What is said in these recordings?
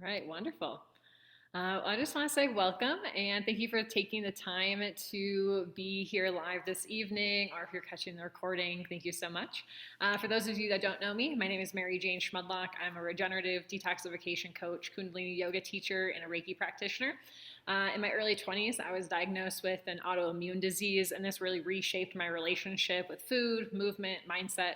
All right, wonderful. I just want to say welcome and thank you for taking the time to be here live this evening, or if you're catching the recording, thank you so much. For those of you that don't know me, my name is Mary Jane Schmudlock. I'm a regenerative detoxification coach, Kundalini yoga teacher, and a Reiki practitioner. In my early 20s, I was diagnosed with an autoimmune disease, and this really reshaped my relationship with food, movement, mindset,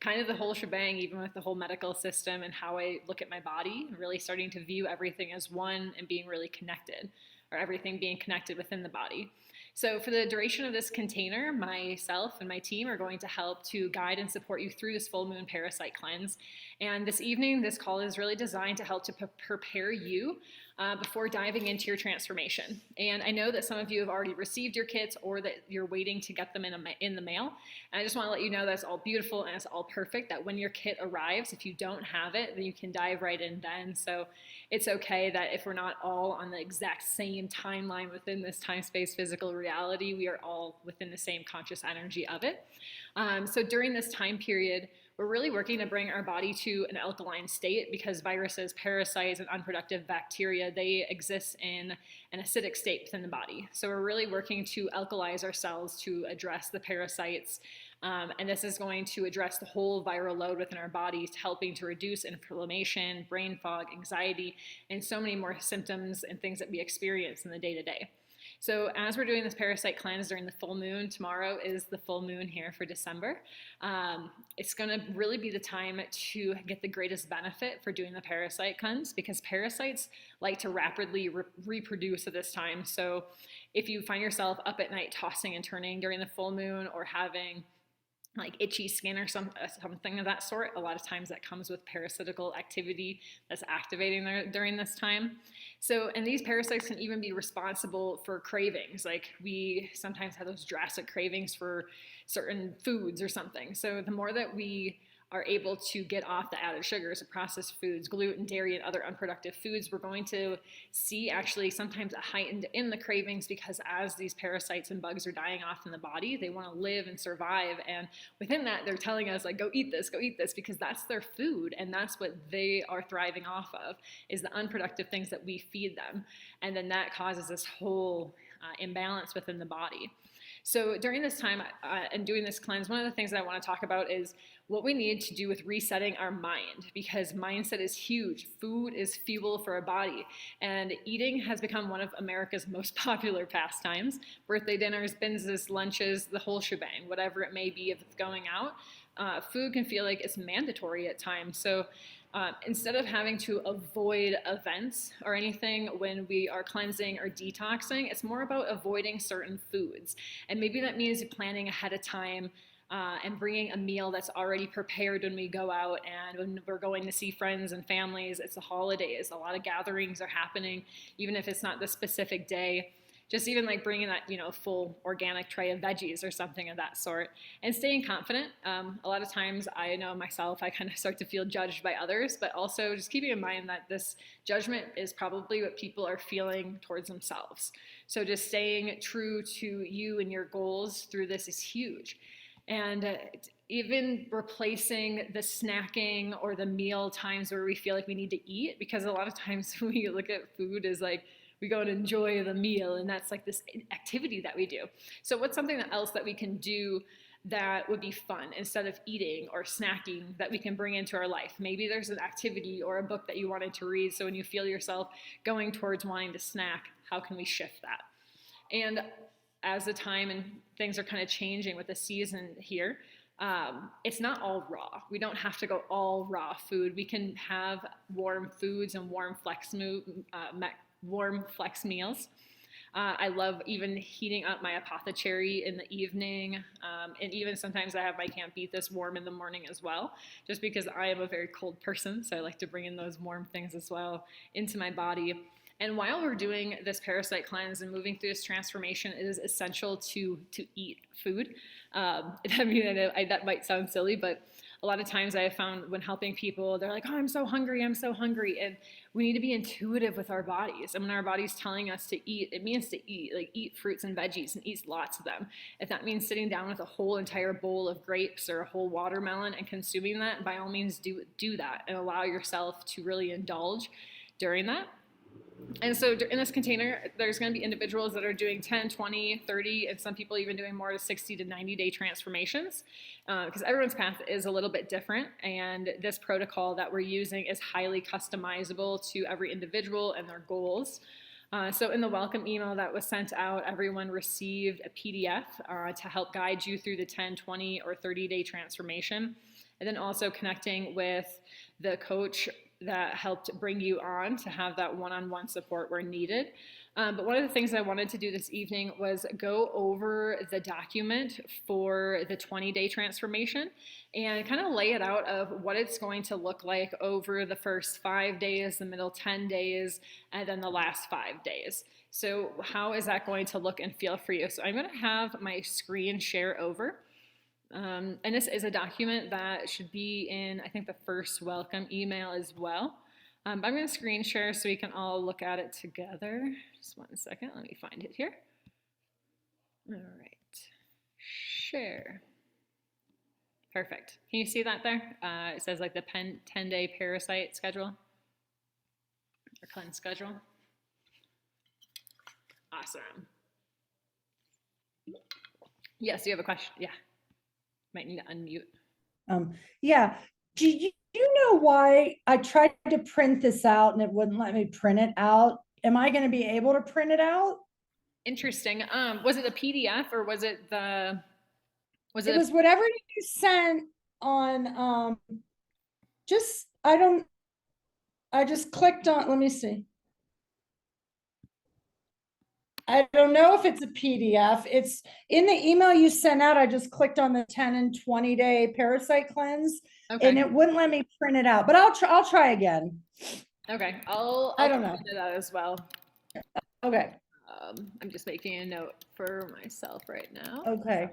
kind of the whole shebang, even with the whole medical system and how I look at my body, really starting to view everything as one and being really connected, or everything being connected within the body. So, for the duration of this container, myself and my team are going to help to guide and support you through this full moon parasite cleanse. And this evening, this call is really designed to help to prepare you before diving into your transformation. And I know that some of you have already received your kits or that you're waiting to get them in the mail. And I just want to let you know that's all beautiful and it's all perfect, that when your kit arrives, if you don't have it, then you can dive right in then. So it's okay that if we're not all on the exact same timeline within this time, space, physical reality, we are all within the same conscious energy of it. So during this time period, we're really working to bring our body to an alkaline state, because viruses, parasites, and unproductive bacteria, they exist in an acidic state within the body. So we're really working to alkalize ourselves to address the parasites. And this is going to address the whole viral load within our bodies, helping to reduce inflammation, brain fog, anxiety, and so many more symptoms and things that we experience in the day-to-day. So as we're doing this parasite cleanse during the full moon, tomorrow is the full moon here for December. It's going to really be the time to get the greatest benefit for doing the parasite cleanse, because parasites like to rapidly reproduce at this time. So if you find yourself up at night tossing and turning during the full moon, or having like itchy skin or something of that sort, a lot of times that comes with parasitical activity that's activating there during this time. So, and these parasites can even be responsible for cravings. Like, we sometimes have those drastic cravings for certain foods or something. So the more that we are able to get off the added sugars of processed foods, gluten, dairy, and other unproductive foods, we're going to see actually sometimes a heightened in the cravings, because as these parasites and bugs are dying off in the body, they want to live and survive. And within that, they're telling us, like, go eat this, because that's their food. And that's what they are thriving off of, is the unproductive things that we feed them. And then that causes this whole imbalance within the body. So during this time and doing this cleanse, one of the things that I want to talk about is what we need to do with resetting our mind, because mindset is huge. Food is fuel for our body, and eating has become one of America's most popular pastimes. Birthday dinners, binges, lunches, the whole shebang, whatever it may be, if it's going out. Food can feel like it's mandatory at times. So instead of having to avoid events or anything when we are cleansing or detoxing, it's more about avoiding certain foods. And maybe that means planning ahead of time and bringing a meal that's already prepared when we go out and when we're going to see friends and families. It's the holidays. A lot of gatherings are happening, even if it's not the specific day. Just even like bringing that, full organic tray of veggies or something of that sort, and staying confident. A lot of times I know myself, I kind of start to feel judged by others, but also just keeping in mind that this judgment is probably what people are feeling towards themselves. So just staying true to you and your goals through this is huge. And even replacing the snacking or the meal times where we feel like we need to eat, because a lot of times we look at food as like, we go and enjoy the meal, and that's like this activity that we do. So what's something else that we can do that would be fun instead of eating or snacking, that we can bring into our life? Maybe there's an activity or a book that you wanted to read, so when you feel yourself going towards wanting to snack, how can we shift that? And as the time and things are kind of changing with the season here, it's not all raw. We don't have to go all raw food. We can have warm foods and warm flex meals. I love even heating up my apothecary in the evening. And even sometimes I have my Can't Beat This warm in the morning as well, just because I am a very cold person. So I like to bring in those warm things as well into my body. And while we're doing this parasite cleanse and moving through this transformation, it is essential to eat food. That might sound silly, but a lot of times I have found when helping people, they're like, oh, I'm so hungry. And we need to be intuitive with our bodies. And when our body's telling us to eat, it means to eat, like eat fruits and veggies and eat lots of them. If that means sitting down with a whole entire bowl of grapes or a whole watermelon and consuming that, by all means do that and allow yourself to really indulge during that. And so in this container, there's going to be individuals that are doing 10, 20, 30, and some people even doing more to 60 to 90-day transformations, because everyone's path is a little bit different. And this protocol that we're using is highly customizable to every individual and their goals. So in the welcome email that was sent out, everyone received a PDF to help guide you through the 10, 20, or 30-day transformation. And then also connecting with the coach that helped bring you on to have that one-on-one support where needed. But one of the things I wanted to do this evening was go over the document for the 20-day transformation and kind of lay it out of what it's going to look like over the first 5 days, the middle 10 days, and then the last 5 days. So how is that going to look and feel for you? So I'm going to have my screen share over. And this is a document that should be in, I think, the first welcome email as well. I'm going to screen share so we can all look at it together. Just 1 second. Let me find it here. All right. Share. Perfect. Can you see that there? It says like the 10-day Parasite schedule or cleanse schedule. Awesome. Yes, you have a question? Yeah. Might need to unmute. Yeah. Do you know why I tried to print this out and it wouldn't let me print it out? Am I going to be able to print it out? Interesting. Was it a PDF or was it the? It was whatever you sent on. I just clicked on. Let me see. I don't know if it's a PDF. It's in the email you sent out. I just clicked on the 10 and 20-day Parasite cleanse, and it wouldn't let me print it out. But I'll try again. Okay, I'll I don't know. print it out as well. Okay. I'm just making a note for myself right now. Okay.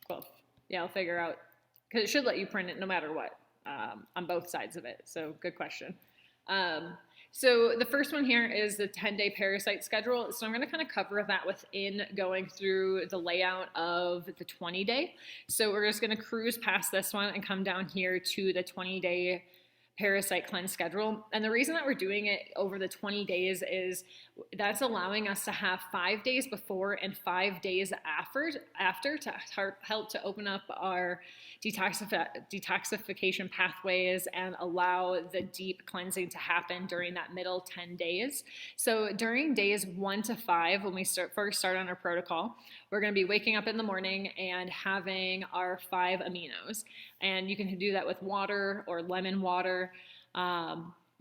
Cool. Yeah, I'll figure out, because it should let you print it no matter what, on both sides of it. So good question. So the first one here is the 10-day Parasite schedule. So I'm going to kind of cover that within going through the layout of the 20-day. So we're just going to cruise past this one and come down here to the 20-day Parasite cleanse schedule. And the reason that we're doing it over the 20 days is that's allowing us to have 5 days before and 5 days after to help to open up our detoxification pathways and allow the deep cleansing to happen during that middle 10 days. So during days 1 to 5, when we first start on our protocol, we're going to be waking up in the morning and having our 5 aminos. And you can do that with water or lemon water.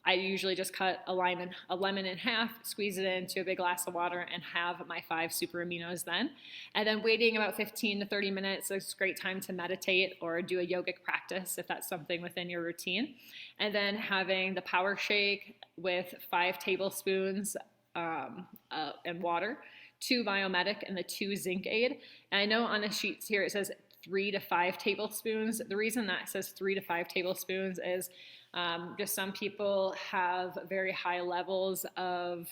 I usually just cut a lemon in half, squeeze it into a big glass of water, and have my 5 super aminos then. And then waiting about 15 to 30 minutes is a great time to meditate or do a yogic practice if that's something within your routine. And then having the power shake with 5 tablespoons and water, 2 Biomedic, and the 2 Zinc Aid. And I know on the sheets here it says 3 to 5 tablespoons. The reason that it says 3 to 5 tablespoons is just some people have very high levels of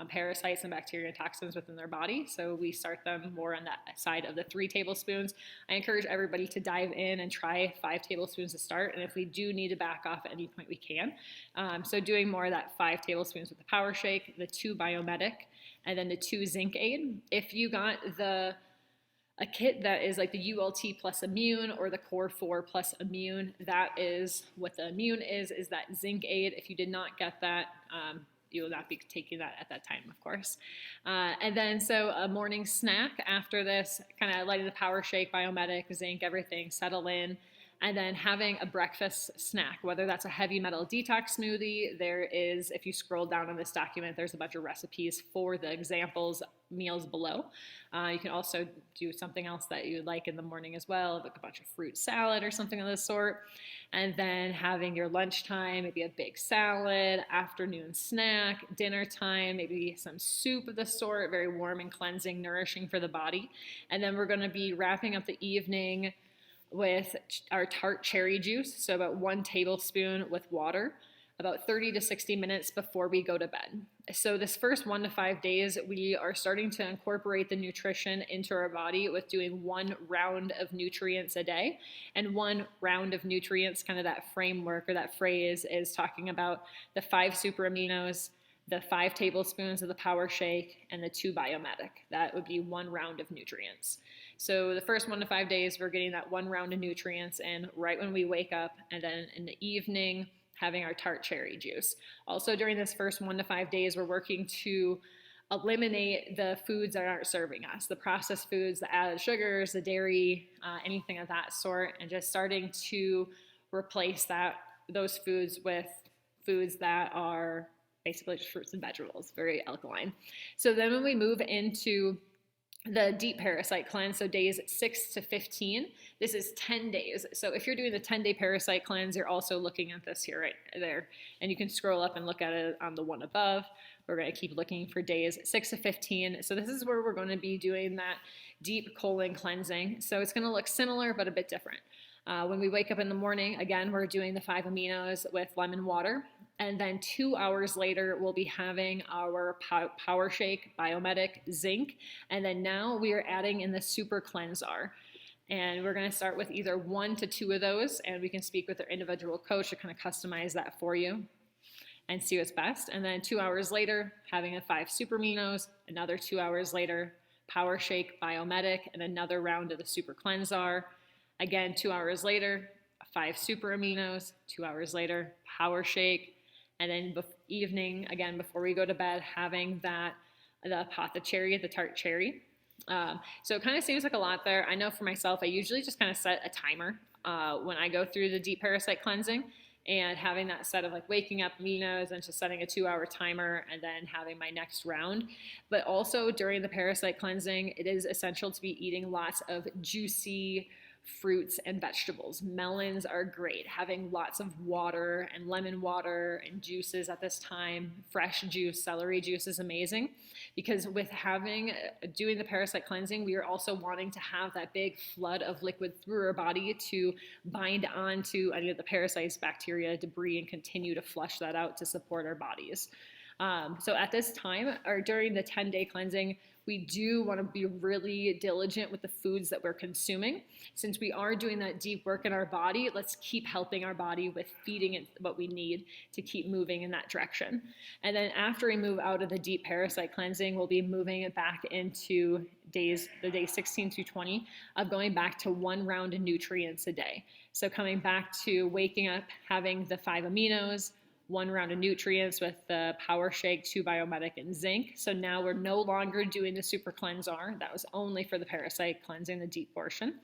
parasites and bacteria and toxins within their body. So we start them more on that side of the 3 tablespoons. I encourage everybody to dive in and try 5 tablespoons to start. And if we do need to back off at any point, we can. So doing more of that 5 tablespoons with the power shake, the 2 Biomedic, and then the 2 Zinc Aid. If you got a kit that is like the ULT plus immune or the Core 4 plus immune, that is what the immune is that Zinc Aid. If you did not get that, you will not be taking that at that time, of course. And then so a morning snack after this, kind of letting the power shake, Biomedic, Zinc, everything settle in. And then having a breakfast snack, whether that's a heavy metal detox smoothie. There is, if you scroll down on this document, there's a bunch of recipes for the examples meals below. You can also do something else that you would like in the morning as well, like a bunch of fruit salad or something of the sort. And then having your lunchtime, maybe a big salad, afternoon snack, dinner time, maybe some soup of the sort, very warm and cleansing, nourishing for the body. And then we're going to be wrapping up the evening with our tart cherry juice, so about 1 tablespoon with water. about 30 to 60 minutes before we go to bed. So this first 1 to 5 days, we are starting to incorporate the nutrition into our body with doing 1 round of nutrients a day. And 1 round of nutrients, kind of that framework or that phrase, is talking about the 5 super aminos, the 5 tablespoons of the power shake, and the 2 biometic. That would be 1 round of nutrients. So the first 1 to 5 days, we're getting that 1 round of nutrients in right when we wake up, and then in the evening, having our tart cherry juice. Also, during this first 1 to 5 days, we're working to eliminate the foods that aren't serving us, the processed foods, the added sugars, the dairy, anything of that sort, and just starting to replace those foods with foods that are basically just fruits and vegetables, very alkaline. So then when we move into the deep parasite cleanse, so days 6 to 15, this is 10 days. So if you're doing the 10-day parasite cleanse, you're also looking at this here, right there. And you can scroll up and look at it on the one above. We're going to keep looking for days 6 to 15. So this is where we're going to be doing that deep colon cleansing. So it's going to look similar, but a bit different. When we wake up in the morning, again, we're doing the 5 aminos with lemon water. And then 2 hours later, we'll be having our Power Shake, Biomedic, Zinc. And then now we are adding in the Super Cleansar. And we're going to start with either 1 to 2 of those, and we can speak with our individual coach to kind of customize that for you and see what's best. And then 2 hours later, having a 5 super aminos, another 2 hours later, Power Shake, Biomedic, and another round of the Super Cleansar. Again, 2 hours later, 5 super aminos, 2 hours later, Power Shake, and then evening, again, before we go to bed, having the apothecary, the tart cherry. So it kind of seems like a lot there. I know for myself, I usually just kind of set a timer when I go through the deep parasite cleansing, and having that set of like waking up aminos and just setting a 2-hour timer and then having my next round. But also during the parasite cleansing, it is essential to be eating lots of juicy fruits and vegetables. Melons are great. Having lots of water and lemon water and juices at this time. Fresh juice, celery juice is amazing, because with doing the parasite cleansing, we are also wanting to have that big flood of liquid through our body to bind onto any of the parasites, bacteria, debris, and continue to flush that out to support our bodies. So at this time, or during the 10-day cleansing, we do want to be really diligent with the foods that we're consuming. Since we are doing that deep work in our body, let's keep helping our body with feeding it what we need to keep moving in that direction. And then after we move out of the deep parasite cleansing, we'll be moving it back into the day 16 through 20 of going back to 1 round of nutrients a day. So coming back to waking up, having the 5 aminos, 1 round of nutrients with the Power Shake, 2 Biomedic, and Zinc. So now we're no longer doing the Super Cleansar. That was only for the parasite cleansing, the deep portion.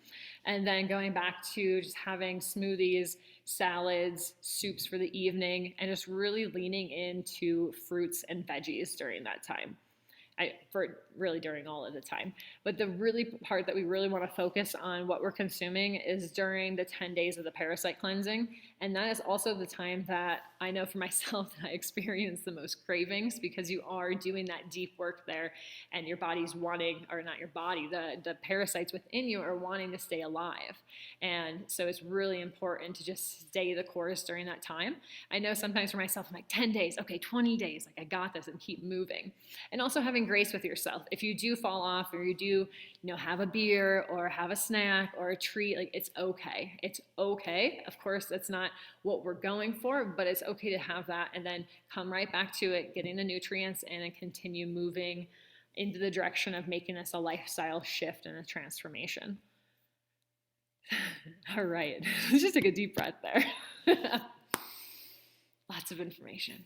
And then going back to just having smoothies, salads, soups for the evening, and just really leaning into fruits and veggies during that time. For really during all of the time. But the really part that we really want to focus on what we're consuming is during the 10 days of the parasite cleansing. And that is also the time that I know for myself that I experience the most cravings, because you are doing that deep work there and your body's wanting, or not your body, the parasites within you are wanting to stay alive. And so it's really important to just stay the course during that time. I know sometimes for myself, I'm like 10 days, okay, 20 days, like I got this, and keep moving. And also having grace with yourself. If you do fall off, or you do, have a beer or have a snack or a treat, like it's okay. It's okay. Of course, that's not what we're going for, but it's okay to have that and then come right back to it, getting the nutrients in, and continue moving into the direction of making this a lifestyle shift and a transformation. All right. Just take a deep breath there. Lots of information.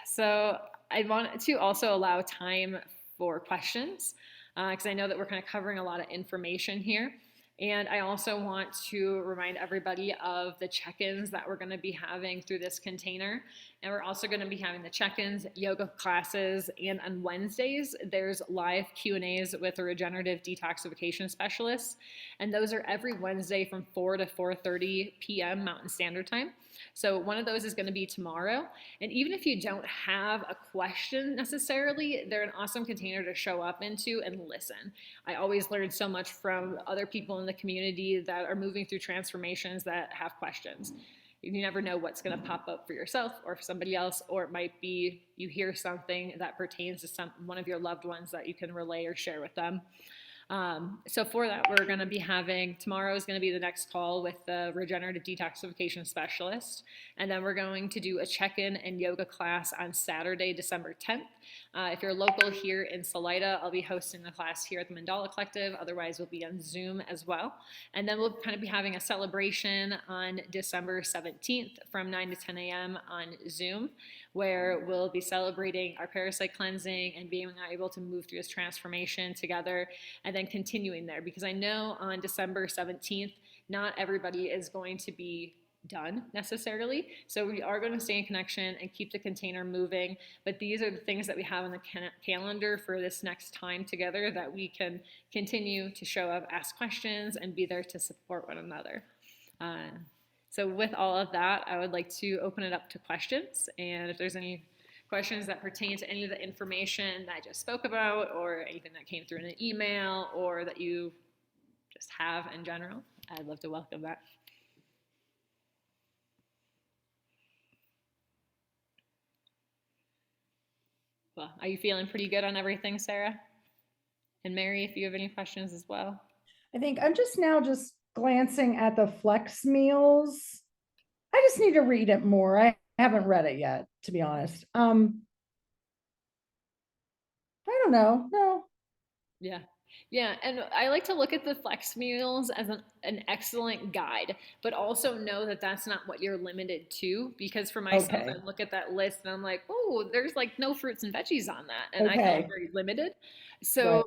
So I want to also allow time for questions, because I know that we're kind of covering a lot of information here. And I also want to remind everybody of the check-ins that we're going to be having through this container. And we're also going to be having the check-ins, yoga classes, and on Wednesdays, there's live Q&As with a regenerative detoxification specialist. And those are every Wednesday from 4 to 4:30 p.m. Mountain Standard Time. So one of those is going to be tomorrow. And even if you don't have a question necessarily, they're an awesome container to show up into and listen. I always learn so much from other people in the community that are moving through transformations that have questions. you never know what's going to pop up for yourself or for somebody else, or it might be you hear something that pertains to one of your loved ones that you can relay or share with them. So for that, we're going to be having, tomorrow is going to be the next call with the regenerative detoxification specialist. And then we're going to do a check-in and yoga class on Saturday, December 10th. If you're local here in Salida, I'll be hosting the class here at the Mandala Collective. Otherwise, we'll be on Zoom as well. And then we'll kind of be having a celebration on December 17th from 9 to 10 a.m. on Zoom, where we'll be celebrating our parasite cleansing and being able to move through this transformation together, and then continuing there, because I know on December 17th, not everybody is going to be done necessarily. So we are going to stay in connection and keep the container moving. But these are the things that we have on the calendar for this next time together that we can continue to show up, ask questions, and be there to support one another. So with all of that, I would like to open it up to questions. And if there's any questions that pertain to any of the information that I just spoke about, or anything that came through in an email, or that you just have in general, I'd love to welcome that. Well, are you feeling pretty good on everything, Sarah? And Mary, if you have any questions as well. I think I'm just glancing at the flex meals. I just need to read it more. I haven't read it yet, to be honest. I don't know. No. Yeah. Yeah, and I like to look at the flex meals as an excellent guide, but also know that that's not what you're limited to. Because for myself, I look at that list and I'm like, oh, there's like no fruits and veggies on that. And I feel very limited. So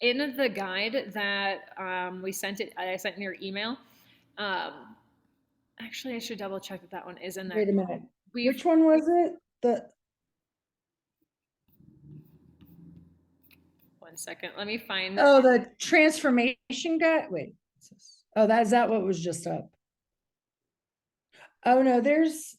in the guide that I sent in your email, actually, I should double check that one is in there. Wait a minute. Which one was it? One second. Let me find. Oh, the transformation guide. Wait. Oh, is that what was just up? Oh no, there's.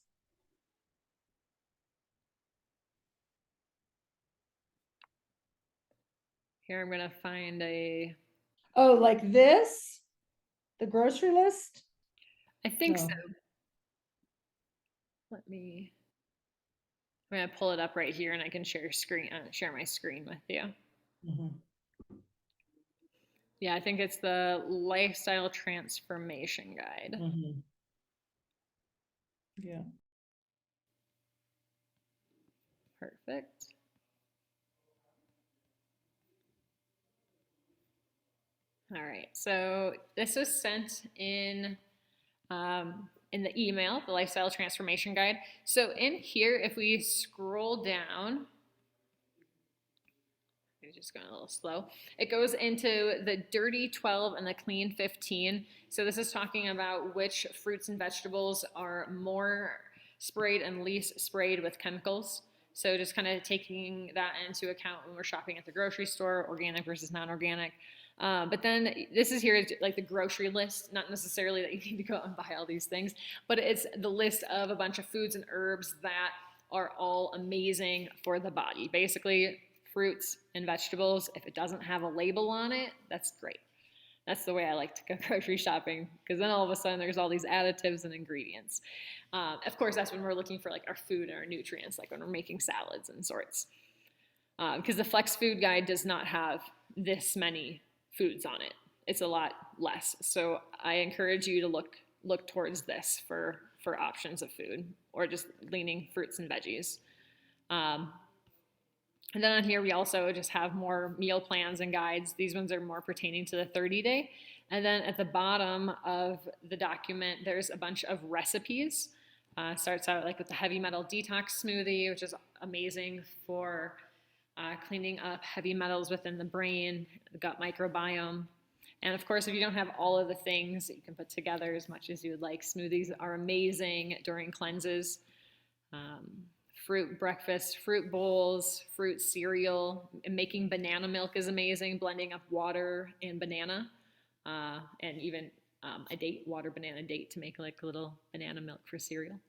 Here, I'm gonna find a. Oh, like this? The grocery list? I think so. Let me. I'm gonna pull it up right here, and I can share my screen with you. Mm-hmm. Yeah, I think it's the lifestyle transformation guide. Mm-hmm. Yeah. Perfect. All right, so this was sent in the email, the lifestyle transformation guide. So in here, if we scroll down, I'm just going a little slow. It goes into the dirty 12 and the clean 15. So this is talking about which fruits and vegetables are more sprayed and least sprayed with chemicals. So just kind of taking that into account when we're shopping at the grocery store, organic versus non-organic. But then this is here like the grocery list, not necessarily that you need to go out and buy all these things, but it's the list of a bunch of foods and herbs that are all amazing for the body. Basically, fruits and vegetables, if it doesn't have a label on it, that's great. That's the way I like to go grocery shopping, because then all of a sudden there's all these additives and ingredients. Of course, that's when we're looking for like our food and our nutrients, like when we're making salads and sorts. Because the Flex Food Guide does not have this many foods on it. It's a lot less. So I encourage you to look towards this for options of food, or just leaning fruits and veggies. And then on here, we also just have more meal plans and guides. These ones are more pertaining to the 30-day. And then at the bottom of the document, there's a bunch of recipes. Starts out like with the heavy metal detox smoothie, which is amazing for cleaning up heavy metals within the brain, the gut microbiome. And of course, if you don't have all of the things that you can put together as much as you would like, smoothies are amazing during cleanses. Fruit breakfast, fruit bowls, fruit cereal. And making banana milk is amazing, blending up water and banana, and even a water banana date to make like a little banana milk for cereal.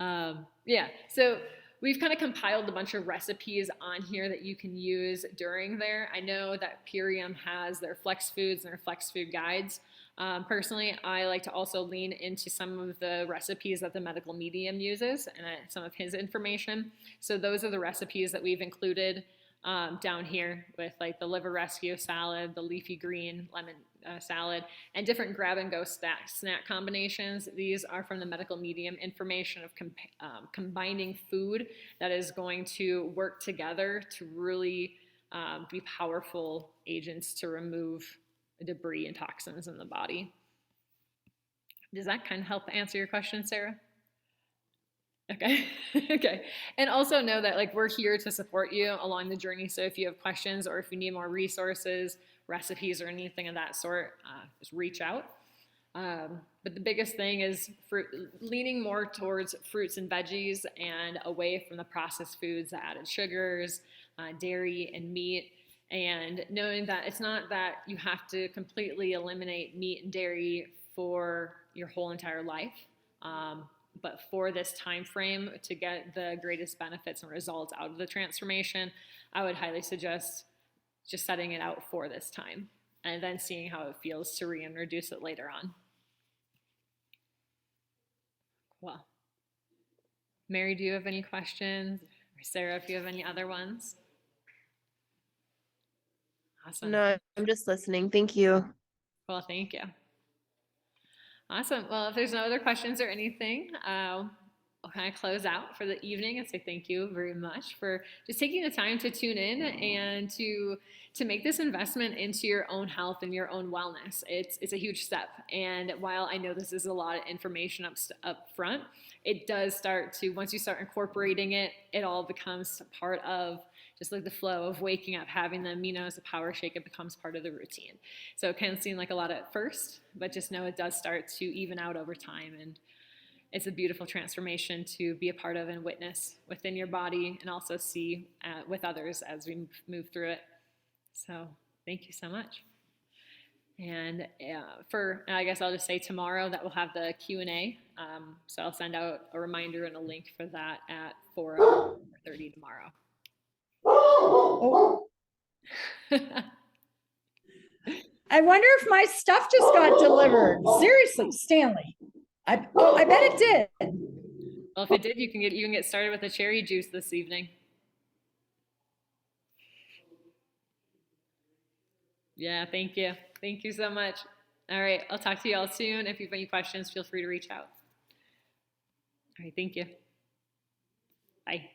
Yeah, so we've kind of compiled a bunch of recipes on here that you can use during there. I know that Purium has their Flex Foods and their Flex Food Guides. Personally, I like to also lean into some of the recipes that the medical medium uses and some of his information. So those are the recipes that we've included down here with like the liver rescue salad, the leafy green lemon salad, and different grab and go snack combinations. These are from the medical medium information of combining food that is going to work together to really be powerful agents to remove debris and toxins in the body. Does that kind of help answer your question, Sarah? Okay. Okay. And also know that like we're here to support you along the journey. So if you have questions or if you need more resources, recipes, or anything of that sort, just reach out. But the biggest thing is leaning more towards fruits and veggies and away from the processed foods, the added sugars, dairy, and meat. And knowing that it's not that you have to completely eliminate meat and dairy for your whole entire life. But for this time frame to get the greatest benefits and results out of the transformation, I would highly suggest just setting it out for this time and then seeing how it feels to reintroduce it later on. Cool. Mary, do you have any questions? Or Sarah, if you have any other ones? Awesome. No, I'm just listening. Thank you. Well, thank you. Awesome. Well, if there's no other questions or anything, I'll kind of close out for the evening and say thank you very much for just taking the time to tune in and to make this investment into your own health and your own wellness. It's a huge step. And while I know this is a lot of information up front, it does start to, once you start incorporating it, it all becomes part of just like the flow of waking up, having the aminos, the power shake, it becomes part of the routine. So it can seem like a lot at first, but just know it does start to even out over time. And it's a beautiful transformation to be a part of and witness within your body and also see with others as we move through it. So thank you so much. And I guess I'll just say tomorrow that we'll have the Q&A. So I'll send out a reminder and a link for that at 4:30 tomorrow. Oh. I wonder if my stuff just got delivered. Seriously, Stanley. I bet it did. Well, if it did, you can get started with the cherry juice this evening. Yeah, thank you. Thank you so much. All right, I'll talk to you all soon. If you have any questions, feel free to reach out. All right, thank you. Bye.